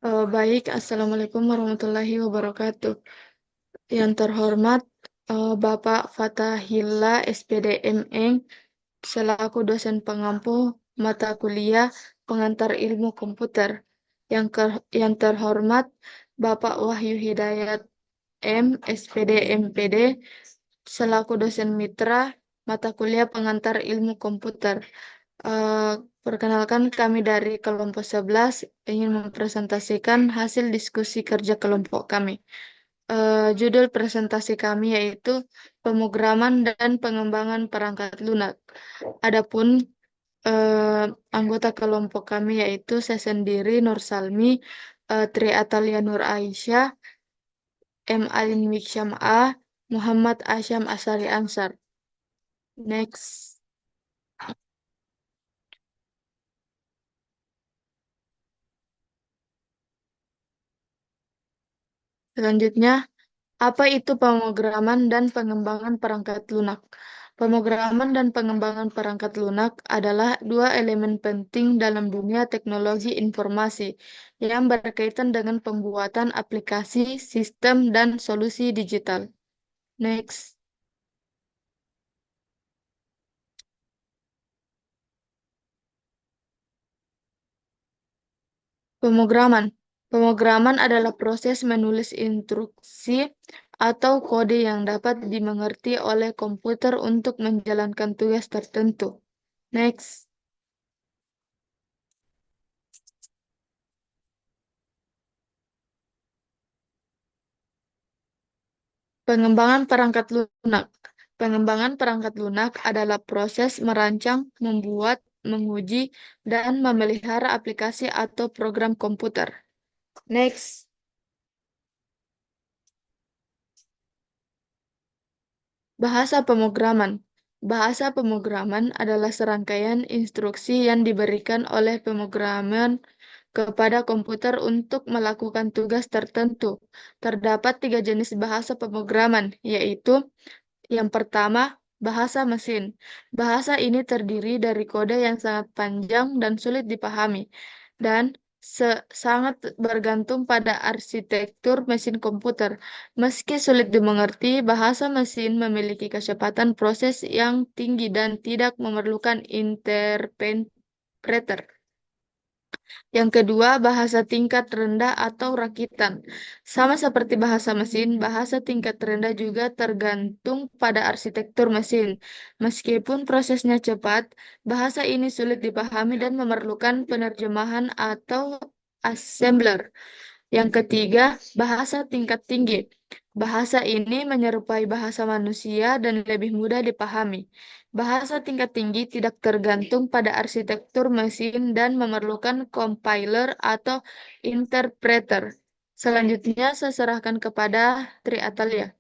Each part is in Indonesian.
Baik, Assalamualaikum warahmatullahi wabarakatuh. Yang terhormat Bapak Fatahillah SPD MN selaku dosen pengampu mata kuliah pengantar ilmu komputer. Yang terhormat Bapak Wahyu Hidayat M SPD MPD selaku dosen mitra mata kuliah pengantar ilmu komputer. Eh, Perkenalkan kami dari kelompok 11 ingin mempresentasikan hasil diskusi kerja kelompok kami. Judul presentasi kami yaitu pemrograman dan pengembangan perangkat lunak. Adapun eh, anggota kelompok kami yaitu saya sendiri Nur Salmi, Tri Atalia Nur Aisyah, M. Alin Miksyam A, Muhammad Asyam Asari Ansar. Next. Selanjutnya, apa itu pemrograman dan pengembangan perangkat lunak? Pemrograman dan pengembangan perangkat lunak adalah dua elemen penting dalam dunia teknologi informasi yang berkaitan dengan pembuatan aplikasi, sistem, dan solusi digital. Next. Pemrograman. Pemrograman adalah proses menulis instruksi atau kode yang dapat dimengerti oleh komputer untuk menjalankan tugas tertentu. Next. Pengembangan perangkat lunak. Pengembangan perangkat lunak adalah proses merancang, membuat, menguji, dan memelihara aplikasi atau program komputer. Next. Bahasa pemrograman. Bahasa pemrograman adalah serangkaian instruksi yang diberikan oleh pemrograman kepada komputer untuk melakukan tugas tertentu. Terdapat tiga jenis bahasa pemrograman, yaitu yang pertama, bahasa mesin. Bahasa ini terdiri dari kode yang sangat panjang dan sulit dipahami, dan sangat bergantung pada arsitektur mesin komputer. Meski sulit dimengerti, bahasa mesin memiliki kecepatan proses yang tinggi dan tidak memerlukan interpreter. Yang kedua, bahasa tingkat rendah atau rakitan. Sama seperti bahasa mesin, bahasa tingkat rendah juga tergantung pada arsitektur mesin. Meskipun prosesnya cepat, bahasa ini sulit dipahami dan memerlukan penerjemahan atau assembler. Yang ketiga, bahasa tingkat tinggi. Bahasa ini menyerupai bahasa manusia dan lebih mudah dipahami. Bahasa tingkat tinggi tidak tergantung pada arsitektur mesin dan memerlukan compiler atau interpreter. Selanjutnya, saya serahkan kepada Tri Atalia.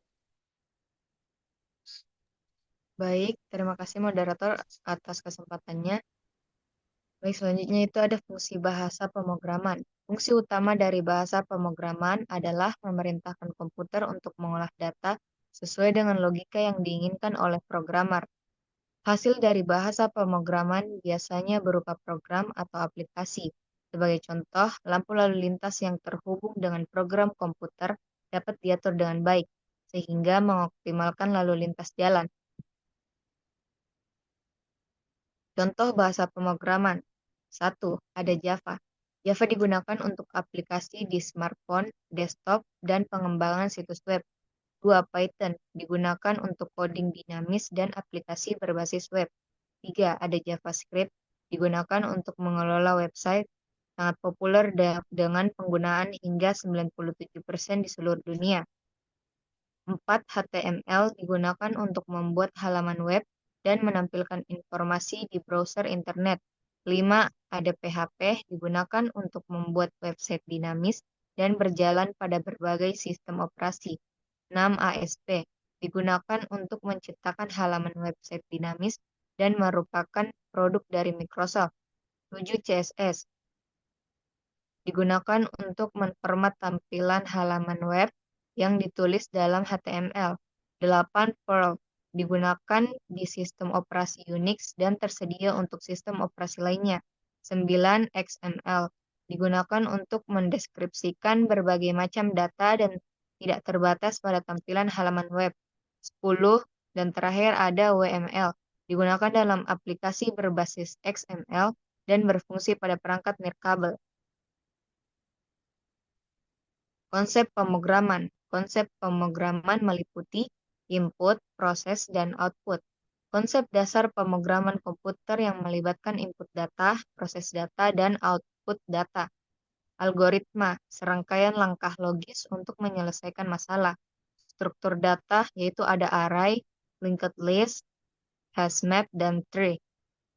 Baik, terima kasih moderator atas kesempatannya. Baik, selanjutnya itu ada fungsi bahasa pemrograman. Fungsi utama dari bahasa pemrograman adalah memerintahkan komputer untuk mengolah data sesuai dengan logika yang diinginkan oleh programmer. Hasil dari bahasa pemrograman biasanya berupa program atau aplikasi. Sebagai contoh, lampu lalu lintas yang terhubung dengan program komputer dapat diatur dengan baik, sehingga mengoptimalkan lalu lintas jalan. Contoh bahasa pemrograman. 1. Ada Java. Java digunakan untuk aplikasi di smartphone, desktop, dan pengembangan situs web. 2. Python digunakan untuk coding dinamis dan aplikasi berbasis web. 3. Ada JavaScript digunakan untuk mengelola website, sangat populer dengan penggunaan hingga 97% di seluruh dunia. 4. HTML digunakan untuk membuat halaman web dan menampilkan informasi di browser internet. 5. Ada PHP digunakan untuk membuat website dinamis dan berjalan pada berbagai sistem operasi. 6. ASP digunakan untuk menciptakan halaman website dinamis dan merupakan produk dari Microsoft. 7. CSS digunakan untuk memformat tampilan halaman web yang ditulis dalam HTML. 8. Perl digunakan di sistem operasi Unix dan tersedia untuk sistem operasi lainnya. 9. XML digunakan untuk mendeskripsikan berbagai macam data dan tidak terbatas pada tampilan halaman web. 10. Dan terakhir ada WML, digunakan dalam aplikasi berbasis XML dan berfungsi pada perangkat nirkabel. Konsep pemrograman. Konsep pemrograman meliputi input, proses, dan output. Konsep dasar pemrograman komputer yang melibatkan input data, proses data, dan output data. Algoritma, serangkaian langkah logis untuk menyelesaikan masalah. Struktur data, yaitu ada array, linked list, hash map, dan tree.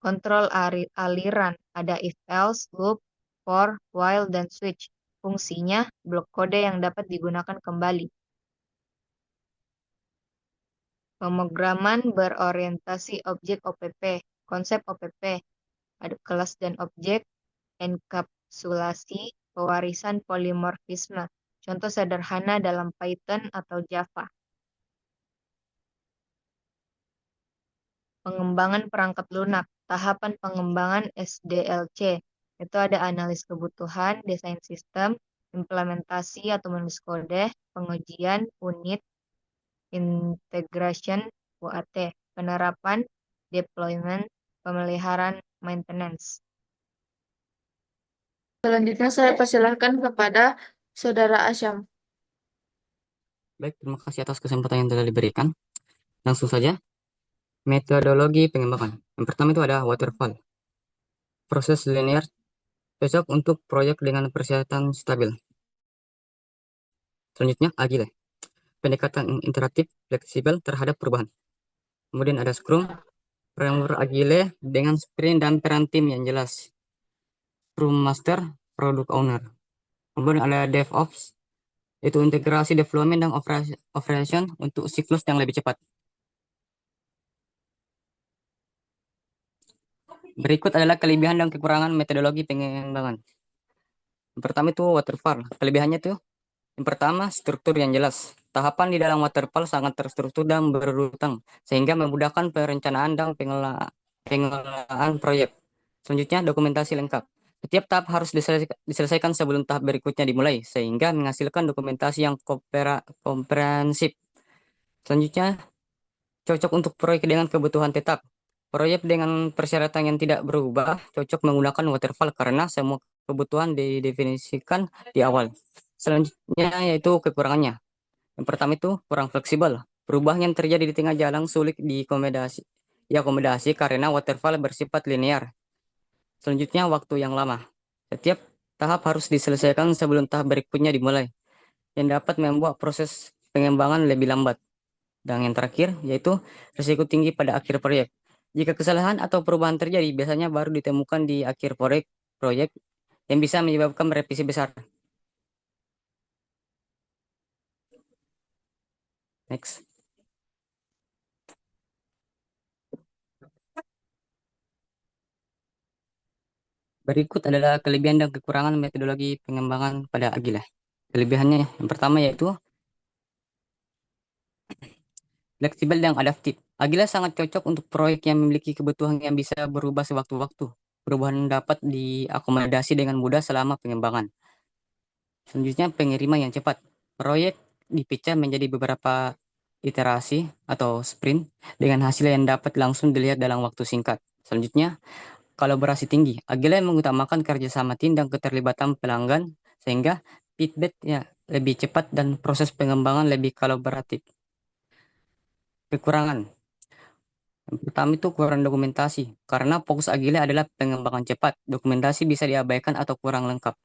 Kontrol aliran, ada if else, loop, for, while, dan switch. Fungsinya, blok kode yang dapat digunakan kembali. Pemrograman berorientasi objek OPP. Konsep OPP, ada kelas dan objek, enkapsulasi, pewarisan polimorfisme. Contoh sederhana dalam Python atau Java. Pengembangan perangkat lunak, tahapan pengembangan SDLC. Itu ada analis kebutuhan, desain sistem, implementasi atau menulis kode, pengujian, unit, integration, UAT, penerapan, deployment, pemeliharaan, maintenance. Selanjutnya saya persilahkan kepada Saudara Asyam. Baik, terima kasih atas kesempatan yang telah diberikan. Langsung saja, metodologi pengembangan. Yang pertama itu ada waterfall. Proses linear cocok untuk proyek dengan persyaratan stabil. Selanjutnya, agile. Pendekatan interaktif, fleksibel terhadap perubahan. Kemudian ada Scrum, framework agile dengan sprint dan peran tim yang jelas. Scrum Master, Product Owner. Kemudian ada DevOps, itu integrasi development dan operation untuk siklus yang lebih cepat. Berikut adalah kelebihan dan kekurangan metodologi pengembangan. Yang pertama itu waterfall. Kelebihannya itu yang pertama struktur yang jelas. Tahapan di dalam waterfall sangat terstruktur dan berurutan sehingga memudahkan perencanaan dan pengelolaan proyek. Selanjutnya dokumentasi lengkap. Setiap tahap harus diselesaikan sebelum tahap berikutnya dimulai sehingga menghasilkan dokumentasi yang komprehensif. Selanjutnya cocok untuk proyek dengan kebutuhan tetap. Proyek dengan persyaratan yang tidak berubah cocok menggunakan waterfall karena semua kebutuhan didefinisikan di awal. Selanjutnya yaitu kekurangannya. Yang pertama itu kurang fleksibel. Perubahan yang terjadi di tengah jalan sulit diakomodasi karena waterfall bersifat linear. Selanjutnya waktu yang lama. Setiap tahap harus diselesaikan sebelum tahap berikutnya dimulai, yang dapat membuat proses pengembangan lebih lambat. Dan yang terakhir yaitu risiko tinggi pada akhir proyek. Jika kesalahan atau perubahan terjadi, biasanya baru ditemukan di akhir proyek yang bisa menyebabkan revisi besar. Next. Berikut adalah kelebihan dan kekurangan metodologi pengembangan pada Agile. Kelebihannya yang pertama yaitu fleksibel dan adaptif. Agile sangat cocok untuk proyek yang memiliki kebutuhan yang bisa berubah sewaktu-waktu. Perubahan dapat diakomodasi dengan mudah selama pengembangan. Selanjutnya, pengiriman yang cepat. Proyek dipecah menjadi beberapa iterasi atau sprint dengan hasil yang dapat langsung dilihat dalam waktu singkat. Selanjutnya, kolaborasi tinggi. Agile mengutamakan kerjasama tim dan keterlibatan pelanggan sehingga feedback-nya lebih cepat dan proses pengembangan lebih kolaboratif. Kekurangan. Yang pertama itu kurang dokumentasi. Karena fokus Agile adalah pengembangan cepat, dokumentasi bisa diabaikan atau kurang lengkap.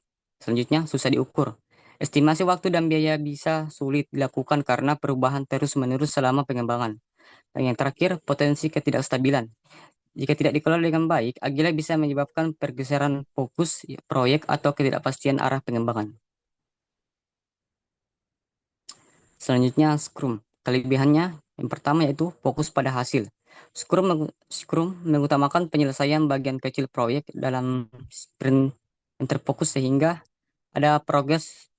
Selanjutnya, susah diukur. Estimasi waktu dan biaya bisa sulit dilakukan karena perubahan terus-menerus selama pengembangan. Dan yang terakhir, potensi ketidakstabilan. Jika tidak dikelola dengan baik, Agile bisa menyebabkan pergeseran fokus proyek atau ketidakpastian arah pengembangan. Selanjutnya, Scrum. Kelebihannya yang pertama yaitu fokus pada hasil. Scrum mengutamakan penyelesaian bagian kecil proyek dalam sprint yang terfokus sehingga ada progres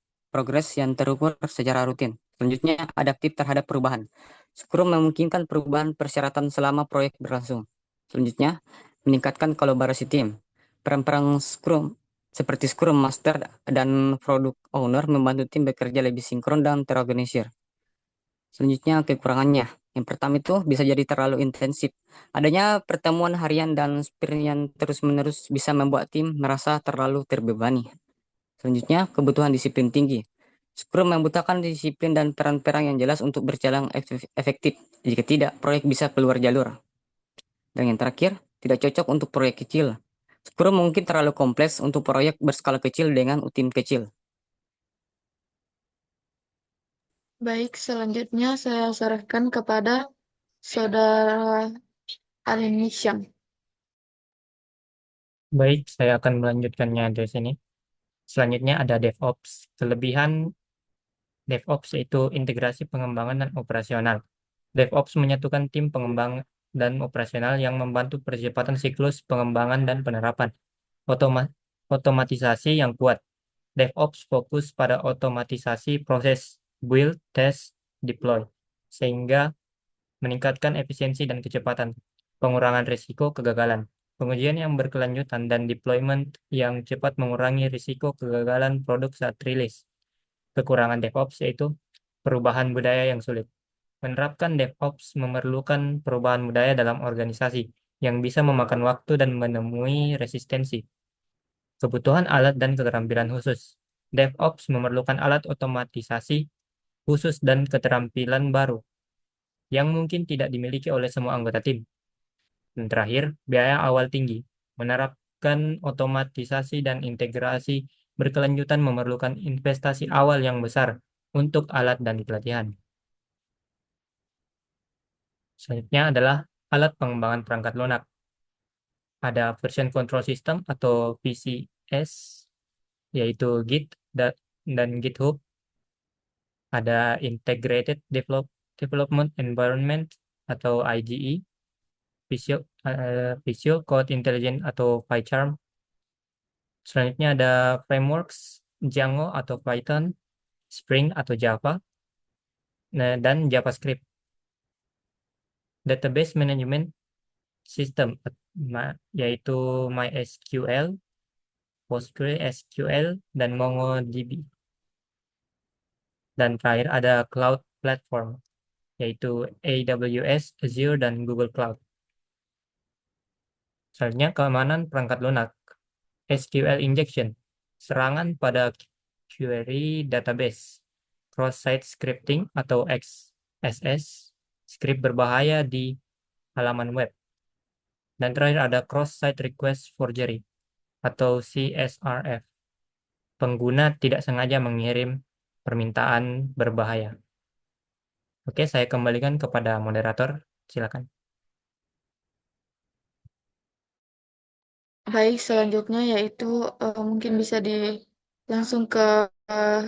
yang terukur secara rutin. Selanjutnya, adaptif terhadap perubahan. Scrum memungkinkan perubahan persyaratan selama proyek berlangsung. Selanjutnya, meningkatkan kolaborasi tim. Peran-peran seperti Scrum Master dan Product Owner membantu tim bekerja lebih sinkron dan terorganisir. Selanjutnya kekurangannya. Yang pertama itu bisa jadi terlalu intensif. Adanya pertemuan harian dan sprint yang terus-menerus bisa membuat tim merasa terlalu terbebani. Selanjutnya kebutuhan disiplin tinggi. Scrum membutuhkan disiplin dan peran-peran yang jelas untuk berjalan efektif. Jika tidak, proyek bisa keluar jalur. Dan yang terakhir, tidak cocok untuk proyek kecil. Scrum mungkin terlalu kompleks untuk proyek berskala kecil dengan tim kecil. Baik, selanjutnya saya serahkan kepada Saudara Alinisyam. Baik, saya akan melanjutkannya dari sini. Selanjutnya ada DevOps. Kelebihan DevOps yaitu integrasi pengembangan dan operasional. DevOps menyatukan tim pengembang dan operasional yang membantu percepatan siklus pengembangan dan penerapan. Otomatisasi yang kuat. DevOps fokus pada otomatisasi proses build, test, deploy, sehingga meningkatkan efisiensi dan kecepatan, pengurangan risiko kegagalan. Pengujian yang berkelanjutan dan deployment yang cepat mengurangi risiko kegagalan produk saat rilis. Kekurangan DevOps yaitu perubahan budaya yang sulit. Menerapkan DevOps memerlukan perubahan budaya dalam organisasi yang bisa memakan waktu dan menemui resistensi. Kebutuhan alat dan keterampilan khusus. DevOps memerlukan alat otomatisasi khusus dan keterampilan baru yang mungkin tidak dimiliki oleh semua anggota tim. Dan terakhir, biaya awal tinggi. Menerapkan otomatisasi dan integrasi berkelanjutan memerlukan investasi awal yang besar untuk alat dan pelatihan. Selanjutnya adalah alat pengembangan perangkat lunak. Ada version control system atau VCS, yaitu Git dan GitHub. Ada Integrated Development Environment atau IDE, Visual Code Intelligence atau PyCharm. Selanjutnya ada frameworks Django atau Python, Spring atau Java, dan JavaScript. Database Management System yaitu MySQL, PostgreSQL, dan MongoDB. Dan terakhir ada Cloud Platform yaitu AWS, Azure, dan Google Cloud. Selanjutnya keamanan perangkat lunak. SQL injection, serangan pada query database. Cross-site scripting atau XSS, script berbahaya di halaman web. Dan terakhir ada cross-site request forgery atau CSRF. Pengguna tidak sengaja mengirim permintaan berbahaya. Oke, saya kembalikan kepada moderator. Silakan. Baik, selanjutnya yaitu mungkin bisa langsung ke eh,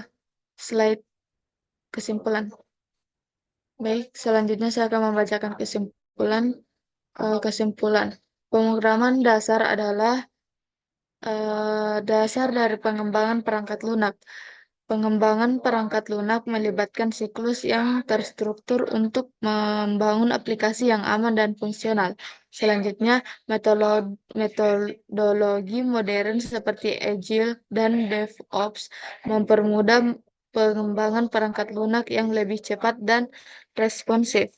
slide kesimpulan. Baik, selanjutnya saya akan membacakan kesimpulan. Pemrograman dasar adalah dasar dari pengembangan perangkat lunak. Pengembangan perangkat lunak melibatkan siklus yang terstruktur untuk membangun aplikasi yang aman dan fungsional. Selanjutnya, metodologi modern seperti Agile dan DevOps mempermudah pengembangan perangkat lunak yang lebih cepat dan responsif.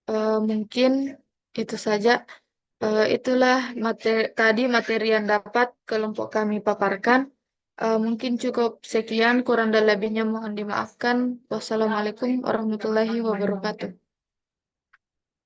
Mungkin itu saja. Itulah materi yang dapat kelompok kami paparkan. Mungkin cukup sekian, kurang dan lebihnya mohon dimaafkan. Wassalamualaikum warahmatullahi wabarakatuh.